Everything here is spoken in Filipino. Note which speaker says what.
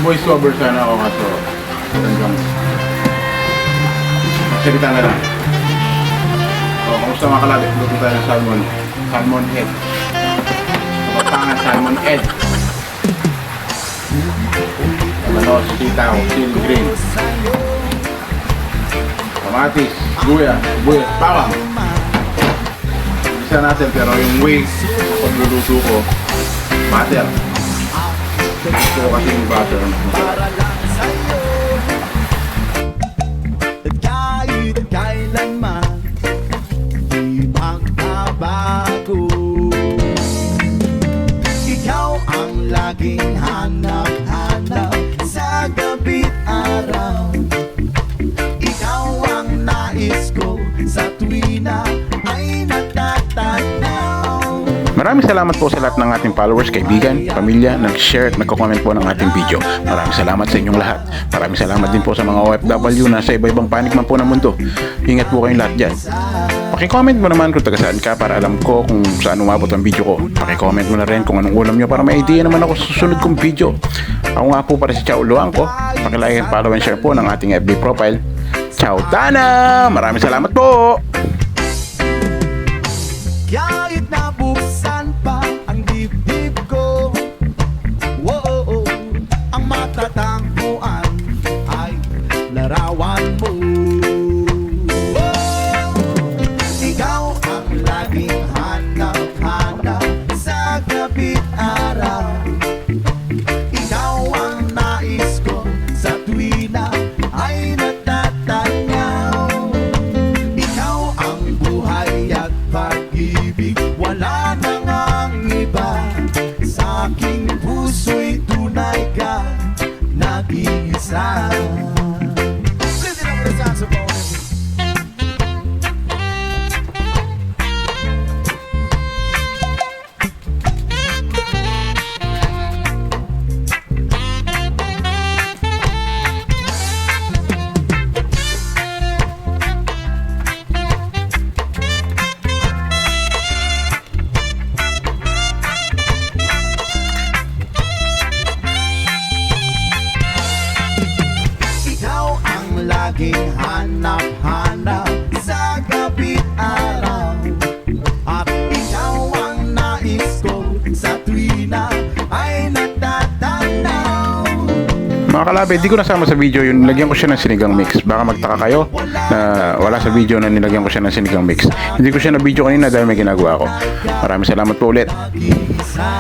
Speaker 1: voice over sana ako kaso hanggang salita na lang. O, kamusta mga kalabit? Luto tayo ng salmon head. Kapatangan salmon head. Manos, sitaw, chili green, kamatis, luya, sibuyas, bawang. Isa natin pero yung way pagluluto ko, butter. Gusto ko kasi yung butter.
Speaker 2: Kahit kailanman di magbabago, ikaw ang laging hanap-hanap sa gabi't araw. Ikaw ang nais ko sa tuwina ay natatanaw.
Speaker 1: Maraming salamat po sa lahat ng ating followers, kaibigan, pamilya, nag-share at nagko-comment po ng ating video. Maraming salamat sa inyong lahat. Maraming salamat din po sa mga OFW na sa iba-ibang panig man po ng mundo. Ingat po kayong lahat dyan. Paki-comment mo naman kung taga saan ka para alam ko kung saan umabot ang video ko. Paki-comment mo na rin kung anong ulam nyo para may idea naman ako sa susunod kong video. Ako nga po para si Chow Luangco. Paki-like, follow and share po ng ating FB profile. Ciao Dana! Maraming salamat po!
Speaker 2: Kahit nabuksan pa ang dibdib ko, wow, ang matatangkuan ay larawan mo. Wow, ikaw ang laging hanap-hanap sa gabi't araw. Ikaw ang nais ko sa tuwina ay natatanaw. Ikaw ang buhay at pag-ibig, wala nang ang iba. Sa aking puso'y tunay ka, nag-iisa. Listen up to the saxophone. Laging hanap-hanap sa gabi't araw. At ikaw ang nais ko sa tuwina ay natatanaw.
Speaker 1: Mga kalabe, di ko nasama sa video yun. Nilagyan ko siya ng sinigang mix. Baka magtaka kayo na wala sa video na nilagyan ko siya ng sinigang mix. Hindi ko siya na video kanina dahil may ginagawa ko. Maraming salamat po ulit.
Speaker 2: Mag-isa.